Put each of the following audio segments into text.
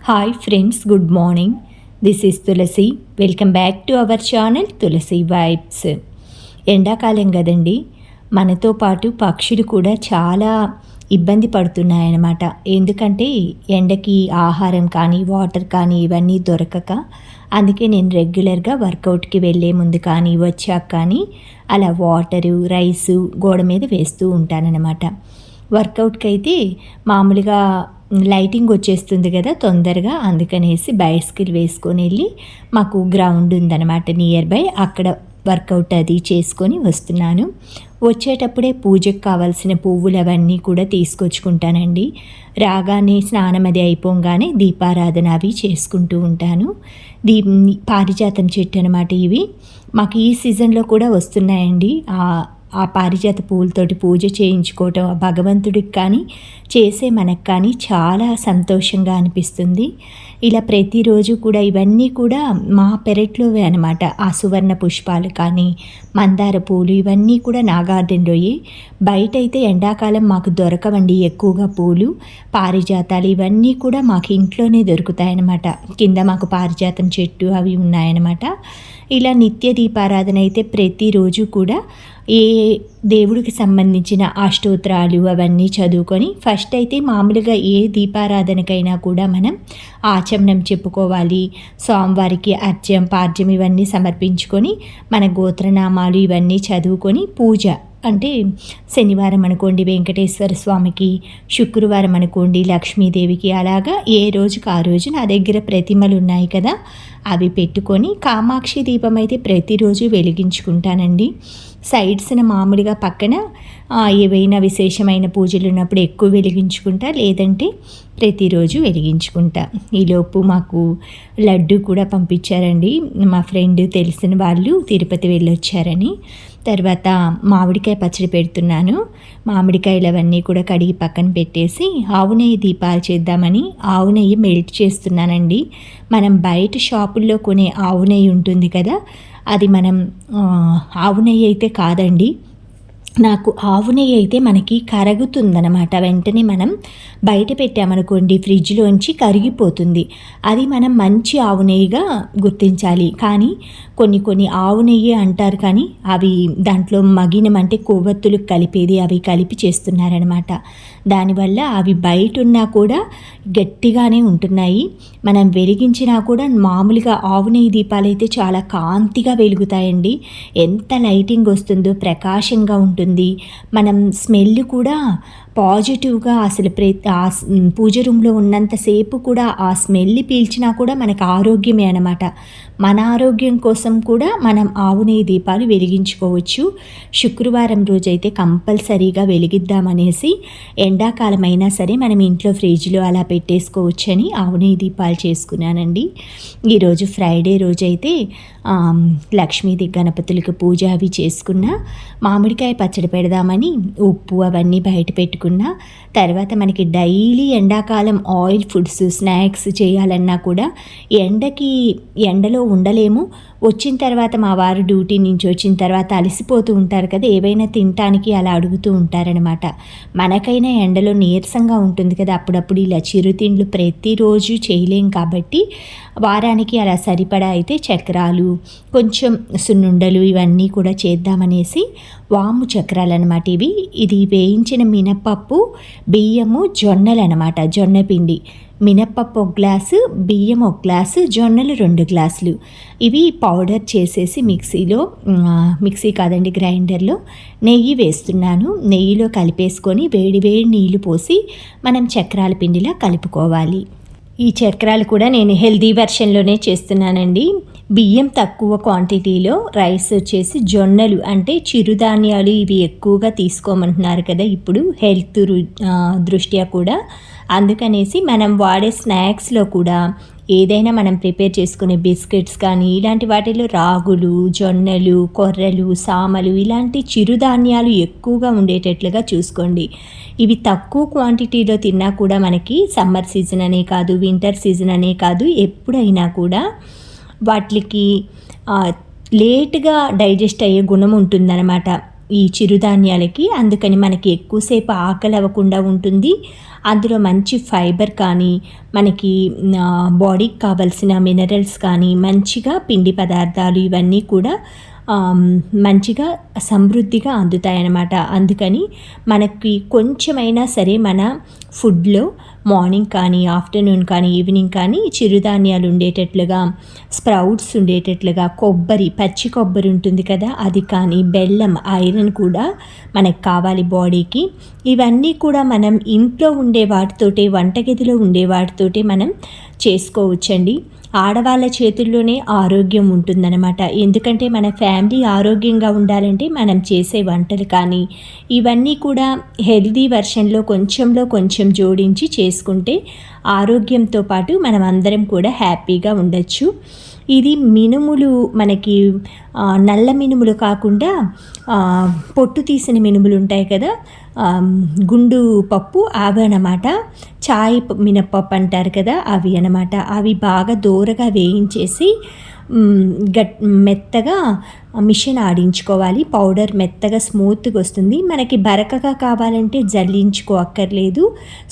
Hi friends, good morning. This is Tulasi. Welcome back to our channel Tulasi vibes. ఎండాకాలం కదండి, మనతో పాటు పక్షులు కూడా చాలా ఇబ్బంది పడుతున్నాయన్నమాట. ఎందుకంటే ఎండకి ఆహారం కానీ వాటర్ కానీ ఇవన్నీ దొరకక, అందుకే నేను రెగ్యులర్గా వర్కౌట్కి వెళ్ళే ముందు కానీ వచ్చాక కానీ అలా వాటరు రైసు గోడ మీద వేస్తూ ఉంటానన్నమాట. వర్కౌట్కి అయితే మామూలుగా లైటింగ్ వచ్చేస్తుంది కదా తొందరగా, అందుకనేసి బైసికల్ వేసుకొని వెళ్ళి మాకు గ్రౌండ్ ఉందన్నమాట నియర్ బై, అక్కడ వర్కౌట్ అది చేసుకొని వస్తున్నాను. వచ్చేటప్పుడే పూజకు కావాల్సిన పువ్వులు అవన్నీ కూడా తీసుకొచ్చుకుంటానండి. రాగానే స్నానం అది అయిపోగానే దీపారాధన అవి చేసుకుంటూ ఉంటాను. పారిజాతం చెట్టు అనమాట ఇవి. మాకు ఈ సీజన్లో కూడా వస్తున్నాయండి. ఆ పారిజాత పువ్వులతోటి పూజ చేయించుకోవటం భగవంతుడికి కానీ చేసే మనకు కానీ చాలా సంతోషంగా అనిపిస్తుంది. ఇలా ప్రతిరోజు కూడా ఇవన్నీ కూడా మా పెరట్లోవే అనమాట. ఆ సువర్ణ పుష్పాలు కానీ మందార పూలు ఇవన్నీ కూడా నా గార్డెన్లోయే. బయట అయితే ఎండాకాలం మాకు దొరకవండి ఎక్కువగా పూలు. పారిజాతాలు ఇవన్నీ కూడా మాకు ఇంట్లోనే దొరుకుతాయన్నమాట. కింద మాకు పారిజాతం చెట్టు అవి ఉన్నాయన్నమాట. ఇలా నిత్య దీపారాధన అయితే ప్రతిరోజు కూడా ఏ దేవుడికి సంబంధించిన అష్టోత్తరాలు అవన్నీ చదువుకొని ఫస్ట్ అయితే మామూలుగా ఏ దీపారాధనకైనా కూడా మనం ఆచమనం చెప్పుకోవాలి. స్వామివారికి అర్ఘ్యం పార్జ్యం ఇవన్నీ సమర్పించుకొని మన గోత్రనామాలు ఇవన్నీ చదువుకొని పూజ అంటే శనివారం అనుకోండి వెంకటేశ్వర స్వామికి, శుక్రవారం అనుకోండి లక్ష్మీదేవికి, అలాగా ఏ రోజుకి ఆ రోజు నా దగ్గర ప్రతిమలు ఉన్నాయి కదా అవి పెట్టుకొని కామాక్షి దీపం అయితే ప్రతిరోజు వెలిగించుకుంటానండి. సైడ్స్న మామూలుగా పక్కన ఏవైనా విశేషమైన పూజలు ఉన్నప్పుడు ఎక్కువ వెలిగించుకుంటా, లేదంటే ప్రతిరోజు వెలిగించుకుంటా. ఈలోపు మాకు లడ్డు కూడా పంపించారండి మా ఫ్రెండ్, తెలిసిన వాళ్ళు తిరుపతి వెళ్ళొచ్చారని. తర్వాత మామిడికాయ పచ్చడి పెడుతున్నాను. మామిడికాయలు అవన్నీ కూడా కడిగి పక్కన పెట్టేసి ఆవు నెయ్యి దీపాలు చేద్దామని ఆవు నెయ్యి మెల్ట్ చేస్తున్నానండి. మనం బయట షాపుల్లో కొనే ఆవు నెయ్యి ఉంటుంది కదా, అది మనం ఆవు నెయ్యి అయితే కాదండి. నాకు ఆవు నెయ్యి అయితే మనకి కరుగుతుందనమాట. వెంటనే మనం బయట పెట్టామనుకోండి ఫ్రిడ్జ్లోంచి కరిగిపోతుంది. అది మనం మంచి ఆవు నెయ్యిగా గుర్తించాలి. కానీ కొన్ని ఆవు నెయ్యి అంటారు, కానీ అవి దాంట్లో మగినమంటే కొవ్వొత్తులు కలిపేది అవి కలిపి చేస్తున్నారనమాట. దానివల్ల అవి బయట ఉన్నా కూడా గట్టిగానే ఉంటున్నాయి. మనం వెలిగించినా కూడా మామూలుగా ఆవు నెయ్యి దీపాలు అయితే చాలా కాంతిగా వెలుగుతాయండి. ఎంత లైటింగ్ వస్తుందో, ప్రకాశంగా ఉంటుంది. మనం స్మెల్ కూడా పాజిటివ్గా అసలు పూజ రూమ్లో ఉన్నంతసేపు కూడా ఆ స్మెల్ పీల్చినా కూడా మనకు ఆరోగ్యమే అనమాట. మన ఆరోగ్యం కోసం కూడా మనం ఆవు నెయ్యి దీపాలు వెలిగించుకోవచ్చు. శుక్రవారం రోజైతే కంపల్సరీగా వెలిగిద్దామనేసి, ఎండాకాలం అయినా సరే మనం ఇంట్లో ఫ్రిడ్జ్లో అలా పెట్టేసుకోవచ్చని ఆవు నెయ్యి దీపాలు చేసుకున్నానండి. ఈరోజు ఫ్రైడే రోజైతే లక్ష్మీది గణపతులకు పూజ అవి చేసుకున్న, మామిడికాయ పచ్చడి పెడదామని ఉప్పు అవన్నీ బయట పెట్టుకున్నా. తర్వాత మనకి డైలీ ఎండాకాలం ఆయిల్ ఫుడ్స్ స్నాక్స్ చేయాలన్నా కూడా ఎండలో ఉండలేము. వచ్చిన తర్వాత మా వారు డ్యూటీ నుంచి వచ్చిన తర్వాత అలసిపోతూ ఉంటారు కదా, ఏవైనా తినటానికి అలా అడుగుతూ ఉంటారనమాట. మనకైనా ఎండలో నీరసంగా ఉంటుంది కదా, అప్పుడప్పుడు ఇలా చిరుతిండ్లు ప్రతిరోజు చేయలేం కాబట్టి వారానికి అలా సరిపడా అయితే చక్రాలు, కొంచెం సున్నుండలు ఇవన్నీ కూడా చేద్దామనేసి వాము చక్రాలు అనమాట ఇవి. ఇది వేయించిన మినప్పప్పు, బియ్యము, జొన్నలు అనమాట. జొన్న పిండి, మినప్పప్పు 1 గ్లాసు, బియ్యం 1 గ్లాసు, జొన్నలు 2 గ్లాసులు. ఇవి పౌడర్ చేసేసి మిక్సీ కాదండి గ్రైండర్లో నెయ్యి వేస్తున్నాను. నెయ్యిలో కలిపేసుకొని వేడి నీళ్లు పోసి మనం చక్రాల పిండిలా కలుపుకోవాలి. ఈ చక్రాలు కూడా నేను హెల్దీ వెర్షన్లోనే చేస్తున్నానండి. బియ్యం తక్కువ క్వాంటిటీలో, రైస్ వచ్చేసి జొన్నలు అంటే చిరుధాన్యాలు ఇవి ఎక్కువగా తీసుకోమంటున్నారు కదా ఇప్పుడు హెల్త్ దృష్ట్యా కూడా. అందుకనేసి మనం వాడే స్నాక్స్లో కూడా ఏదైనా మనం ప్రిపేర్ చేసుకునే బిస్కెట్స్ కానీ ఇలాంటి వాటిలో రాగులు, జొన్నలు, కొర్రలు, సామలు ఇలాంటి చిరుధాన్యాలు ఎక్కువగా ఉండేటట్లుగా చూసుకోండి. ఇవి తక్కువ క్వాంటిటీలో తిన్నా కూడా మనకి సమ్మర్ సీజన్ అనే కాదు, వింటర్ సీజన్ అనే కాదు, ఎప్పుడైనా కూడా వాటికి లేట్గా డైజెస్ట్ అయ్యే గుణం ఉంటుందన్నమాట. ఈ చిరుధాన్యాలకి. అందుకని మనకి ఎక్కువసేపు ఆకలి అవ్వకుండా ఉంటుంది. అందులో మంచి ఫైబర్ కానీ, మనకి బాడీకి కావాల్సిన మినరల్స్ కానీ, మంచిగా పిండి పదార్థాలు ఇవన్నీ కూడా మంచిగా సమృద్ధిగా అందుతాయన్నమాట. అందుకని మనకి కొంచెమైనా సరే మన ఫుడ్లో మార్నింగ్ కానీ, ఆఫ్టర్నూన్ కానీ, ఈవినింగ్ కానీ చిరుధాన్యాలు ఉండేటట్లుగా, స్ప్రౌట్స్ ఉండేటట్లుగా, పచ్చి కొబ్బరి ఉంటుంది కదా అది కానీ, బెల్లం, ఐరన్ కూడా మనకు కావాలి బాడీకి. ఇవన్నీ కూడా మనం ఇంట్లో ఉండే వాటితోటే, వంటగదిలో ఉండే వాటితోటే మనం చేసుకోవచ్చండి. ఆడవాళ్ళ చేతుల్లోనే ఆరోగ్యం ఉంటుందన్నమాట. ఎందుకంటే మన ఫ్యామిలీ ఆరోగ్యంగా ఉండాలంటే మనం చేసే వంటలు కానీ ఇవన్నీ కూడా హెల్దీ వెర్షన్లో కొంచెం జోడించి చేసుకుంటే ఆరోగ్యంతో పాటు మనం అందరం కూడా హ్యాపీగా ఉండొచ్చు. ఇది మినుములు మనకి నల్ల మినుములు కాకుండా పొట్టు తీసిన మినుములు ఉంటాయి కదా, గుండు పప్పు, అవి అన్నమాట. చాయ్ మినప్పప్పు అంటారు కదా, అవి అన్నమాట. అవి బాగా దూరగా వేయించేసి మెత్తగా మిషన్ ఆడించుకోవాలి. పౌడర్ మెత్తగా స్మూత్గా వస్తుంది. మనకి బరకగా కావాలంటే జల్లించుకో అక్కర్లేదు.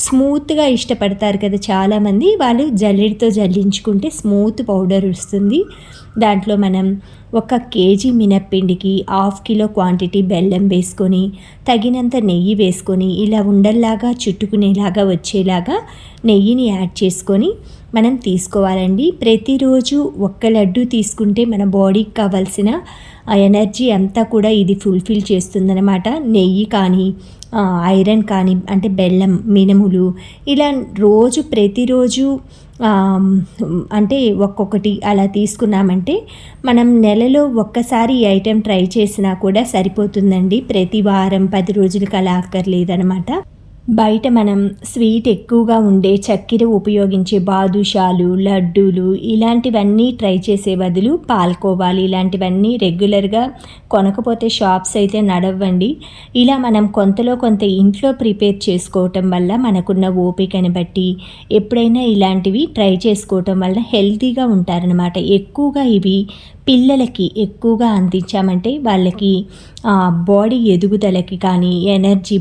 స్మూత్గా ఇష్టపడతారు కదా చాలామంది, వాళ్ళు జల్లెడతో జల్లించుకుంటే స్మూత్ పౌడర్ వస్తుంది. దాంట్లో మనం 1 కేజీ మినప్పిండికి 1/2 కిలో క్వాంటిటీ బెల్లం వేసుకొని, తగినంత నెయ్యి వేసుకొని, ఇలా ఉండల్లాగా చుట్టుకునేలాగా వచ్చేలాగా నెయ్యిని యాడ్ చేసుకొని మనం తీసుకోవాలండి. ప్రతిరోజు 1 లడ్డు తీసుకుంటే మన బాడీకి కావాల్సిన ఎనర్జీ అంతా కూడా ఇది ఫుల్ఫిల్ చేస్తుందన్నమాట. నెయ్యి కానీ, ఐరన్ కానీ, అంటే బెల్లం, మినుములు ఇలా ప్రతిరోజు అంటే ఒక్కొక్కటి అలా తీసుకున్నామంటే మనం నెలలో ఒక్కసారి ఈ ఐటెం ట్రై చేసినా కూడా సరిపోతుందండి. ప్రతి వారం 10 రోజులకి అలా అక్కర్లేదనమాట. బయట మనం స్వీట్ ఎక్కువగా ఉండే చక్కెర ఉపయోగించే బాదుషాలు, లడ్డూలు ఇలాంటివన్నీ ట్రై చేసే బదులు పాల్కోవాలి ఇలాంటివన్నీ రెగ్యులర్గా కొనకపోతే షాప్స్ అయితే నడవండి. ఇలా మనం కొంతలో కొంత ఇంట్లో ప్రిపేర్ చేసుకోవటం వల్ల మనకున్న ఓపికని బట్టి ఎప్పుడైనా ఇలాంటివి ట్రై చేసుకోవటం వల్ల హెల్తీగా ఉంటారనమాట. ఎక్కువగా ఇవి పిల్లలకి ఎక్కువగా అందించామంటే వాళ్ళకి బాడీ ఎదుగుదలకి కానీ,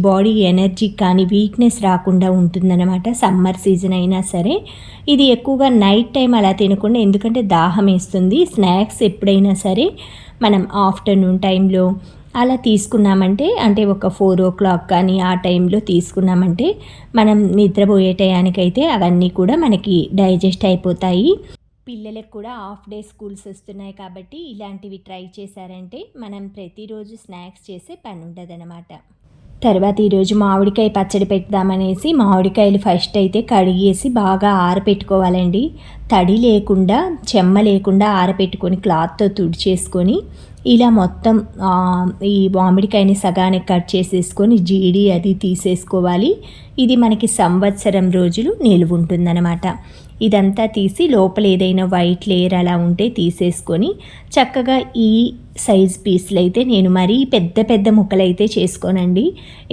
బాడీ ఎనర్జీకి కానీ వీక్నెస్ రాకుండా ఉంటుందన్నమాట. సమ్మర్ సీజన్ అయినా సరే ఇది ఎక్కువగా నైట్ టైం అలా తినకుండా, ఎందుకంటే దాహం వేస్తుంది. స్నాక్స్ ఎప్పుడైనా సరే మనం ఆఫ్టర్నూన్ టైంలో అలా తీసుకున్నామంటే, అంటే ఒక 4 o'clock కానీ ఆ టైంలో తీసుకున్నామంటే మనం నిద్రపోయే టయానికైతే అవన్నీ కూడా మనకి డైజెస్ట్ అయిపోతాయి. పిల్లలకు కూడా హాఫ్ డే స్కూల్స్ వస్తున్నాయి కాబట్టి ఇలాంటివి ట్రై చేశారంటే మనం ప్రతిరోజు స్నాక్స్ చేసే పని ఉండదన్నమాట. తర్వాత ఈరోజు మామిడికాయ పచ్చడి పెడదామనేసి మామిడికాయలు ఫస్ట్ అయితే కడిగేసి బాగా ఆరపెట్టుకోవాలండి. తడి లేకుండా, చెమ్మ లేకుండా ఆరపెట్టుకొని క్లాత్తో తుడిచేసుకొని ఇలా మొత్తం ఈ మామిడికాయని సగానికి కట్ చేసేసుకొని జీడి అది తీసేసుకోవాలి. ఇది మనకి సంవత్సరం రోజులు నిలువ ఉంటుందన్నమాట. ఇదంతా తీసి లోపల ఏదైనా వైట్ లేయర్ అలా ఉంటే తీసేసుకొని చక్కగా ఈ సైజ్ పీసులు అయితే నేను మరీ పెద్ద ముక్కలైతే చేసుకోనండి.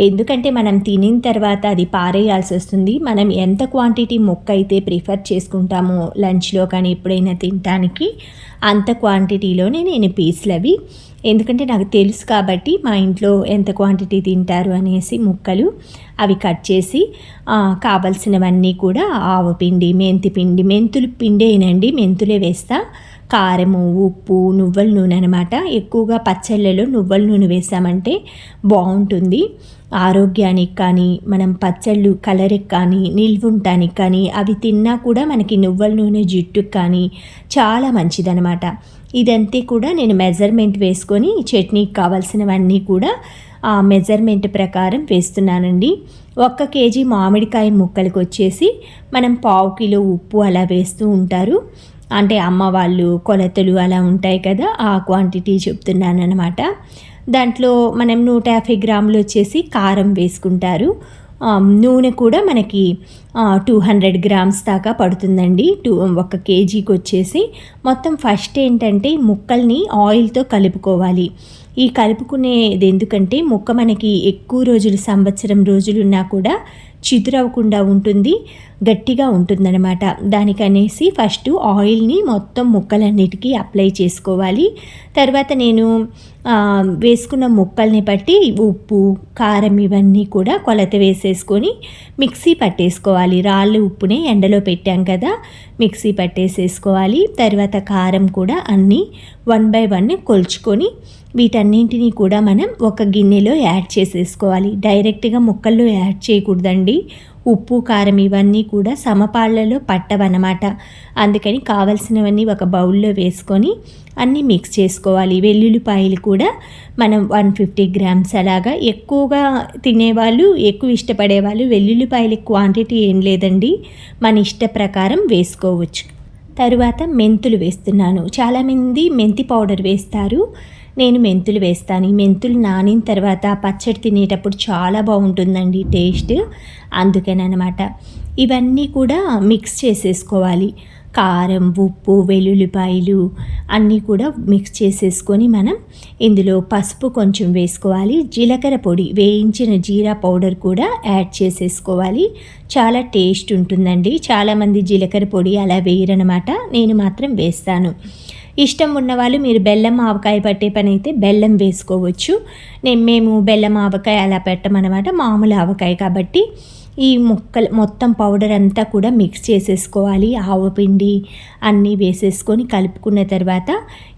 ఎందుకంటే మనం తినిన తర్వాత అది పారేయాల్సి వస్తుంది. మనం ఎంత క్వాంటిటీ ముక్క అయితే ప్రిఫర్ చేసుకుంటామో లంచ్లో కానీ ఎప్పుడైనా తినడానికి అంత క్వాంటిటీలోనే నేను పీసులు అవి, ఎందుకంటే నాకు తెలుసు కాబట్టి మా ఇంట్లో ఎంత క్వాంటిటీ తింటారు అనేసి ముక్కలు అవి కట్ చేసి కావలసినవన్నీ కూడా ఆవపిండి, మెంతులు పిండేనండి, మెంతులే వేస్తా. కారము, ఉప్పు, నువ్వుల నూనె అనమాట. ఎక్కువగా పచ్చళ్ళలో నువ్వుల నూనె వేసామంటే బాగుంటుంది. ఆరోగ్యానికి కానీ, మనం పచ్చళ్ళు కలర్కి కానీ, నిల్వుంటానికి కానీ, అవి తిన్నా కూడా మనకి నువ్వుల నూనె జుట్టుకు కానీ చాలా మంచిదనమాట. ఇదంతా కూడా నేను మెజర్మెంట్ వేసుకొని చట్నీకి కావాల్సినవన్నీ కూడా ఆ మెజర్మెంట్ ప్రకారం వేస్తున్నానండి. 1 కేజీ మామిడికాయ ముక్కలకు వచ్చేసి మనం 1/2 కిలో ఉప్పు అలా వేస్తూ ఉంటారు. అంటే అమ్మ వాళ్ళు కొలతలు అలా ఉంటాయి కదా, ఆ క్వాంటిటీ చెప్తున్నాను అనమాట. దాంట్లో మనం 150 గ్రాములు వచ్చేసి కారం వేసుకుంటారు. నూనె కూడా మనకి 200 గ్రామ్స్ దాకా పడుతుందండి. 1 కేజీకి వచ్చేసి. మొత్తం ఫస్ట్ ఏంటంటే ముక్కల్ని ఆయిల్తో కలుపుకోవాలి. ఈ కలుపుకునేది ఎందుకంటే ముక్క మనకి ఎక్కువ రోజులు, సంవత్సరం రోజులున్నా కూడా చిదురవ్వకుండా ఉంటుంది, గట్టిగా ఉంటుందన్నమాట. దానికనేసి ఫస్ట్ ఆయిల్ని మొత్తం ముక్కలన్నిటికీ అప్లై చేసుకోవాలి. తర్వాత నేను వేసుకున్న ముక్కల్ని బట్టి ఉప్పు, కారం ఇవన్నీ కూడా కొలత వేసేసుకొని మిక్సీ పట్టేసుకోవాలి. రాళ్ళు ఉప్పుని ఎండలో పెట్టాం కదా, మిక్సీ పట్టేసేసుకోవాలి. తర్వాత కారం కూడా అన్నీ 1 by 1 కొలుచుకొని వీటన్నింటినీ కూడా మనం ఒక గిన్నెలో యాడ్ చేసేసుకోవాలి. డైరెక్ట్గా ముక్కల్లో యాడ్ చేయకూడదండి. ఉప్పు, కారం ఇవన్నీ కూడా సమపాళ్లలో పట్టవన్నమాట. అందుకని కావలసినవన్నీ ఒక బౌల్లో వేసుకొని అన్నీ మిక్స్ చేసుకోవాలి. వెల్లుల్లిపాయలు కూడా మనం 150 గ్రామ్స్ అలాగా. ఎక్కువగా తినేవాళ్ళు, ఎక్కువ ఇష్టపడేవాళ్ళు వెల్లుల్లిపాయల క్వాంటిటీ ఏం లేదండి, మన ఇష్ట ప్రకారం వేసుకోవచ్చు. తరువాత మెంతులు వేస్తున్నాను. చాలామంది మెంతి పౌడర్ వేస్తారు, నేను మెంతులు వేస్తాను. ఈ మెంతులు నానిన తర్వాత పచ్చడి తినేటప్పుడు చాలా బాగుంటుందండి టేస్ట్, అందుకనమాట. ఇవన్నీ కూడా మిక్స్ చేసేసుకోవాలి. కారం, ఉప్పు, వెల్లుల్లిపాయలు అన్నీ కూడా మిక్స్ చేసేసుకొని మనం ఇందులో పసుపు కొంచెం వేసుకోవాలి. జీలకర్ర పొడి, వేయించిన జీరా పౌడర్ కూడా యాడ్ చేసేసుకోవాలి. చాలా టేస్ట్ ఉంటుందండి. చాలామంది జీలకర్ర పొడి అలా వేయరనమాట, నేను మాత్రం వేస్తాను. ఇష్టం ఉన్నవాళ్ళు మీరు బెల్లం ఆవకాయ పట్టే పని అయితే బెల్లం వేసుకోవచ్చు. మేము బెల్లం ఆవకాయ అలా పెట్టమన్నమాట, మామూలు ఆవకాయ కాబట్టి. ఈ ముక్కలు మొత్తం పౌడర్ అంతా కూడా మిక్స్ చేసేసుకోవాలి. ఆవపిండి అన్నీ వేసేసుకొని కలుపుకున్న తర్వాత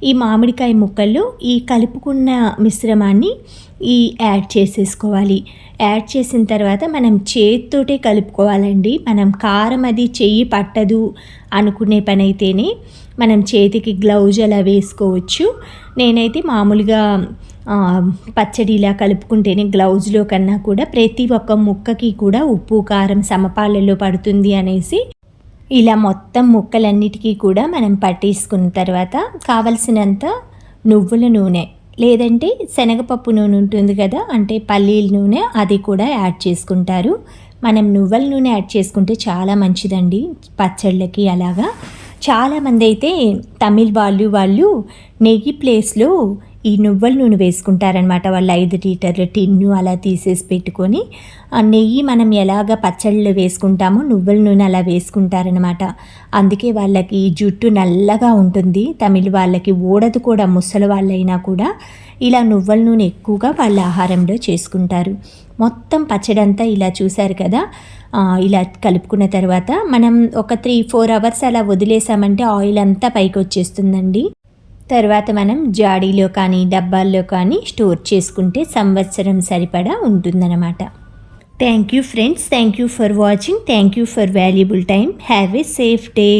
ఈ మామిడికాయ ముక్కల్లో ఈ కలుపుకున్న మిశ్రమాన్ని యాడ్ చేసేసుకోవాలి. యాడ్ చేసిన తర్వాత మనం చేతితోటే కలుపుకోవాలండి. మనం కారం అది చెయ్యి పట్టదు అనుకునే పని అయితేనే మనం చేతికి గ్లౌజ్ అలా వేసుకోవచ్చు. నేనైతే మామూలుగా పచ్చడి ఇలా కలుపుకుంటేనే గ్లౌజ్లో కన్నా కూడా ప్రతి ఒక్క ముక్కకి కూడా ఉప్పు, కారం సమపాళ్ళలో పడుతుంది అనేసి ఇలా మొత్తం ముక్కలన్నిటికీ కూడా మనం పట్టేసుకున్న తర్వాత కావలసినంత నువ్వుల నూనె లేదంటే శనగపప్పు నూనె ఉంటుంది కదా, అంటే పల్లీల నూనె, అది కూడా యాడ్ చేసుకుంటారు. మనం నువ్వుల నూనె యాడ్ చేసుకుంటే చాలా మంచిదండి పచ్చళ్ళకి. అలాగా చాలామంది అయితే తమిళ్ వాళ్ళు నెయ్యి ప్లేస్లో ఈ నువ్వుల నూనె వేసుకుంటారనమాట. వాళ్ళు 5 లీటర్ల టిన్ను అలా తీసేసి పెట్టుకొని ఆ నెయ్యి మనం ఎలాగ పచ్చళ్ళు వేసుకుంటామో నువ్వుల నూనె అలా వేసుకుంటారనమాట. అందుకే వాళ్ళకి జుట్టు నల్లగా ఉంటుంది. తమిళ వాళ్ళకి ఊడదు కూడా, ముసలి వాళ్ళైనా కూడా ఇలా నువ్వుల నూనె ఎక్కువగా వాళ్ళ ఆహారంలో చేసుకుంటారు. మొత్తం పచ్చడంతా ఇలా చూశారు కదా, ఇలా కలుపుకున్న తర్వాత మనం ఒక 3-4 అవర్స్ అలా వదిలేసామంటే ఆయిల్ అంతా పైకి వచ్చేస్తుందండి. తర్వాత మనం జాడీలో కానీ డబ్బాల్లో కానీ స్టోర్ చేసుకుంటే సంవత్సరం సరిపడా ఉంటుందన్నమాట. Thank you friends, thank you for watching, thank you for valuable time. Have a safe day.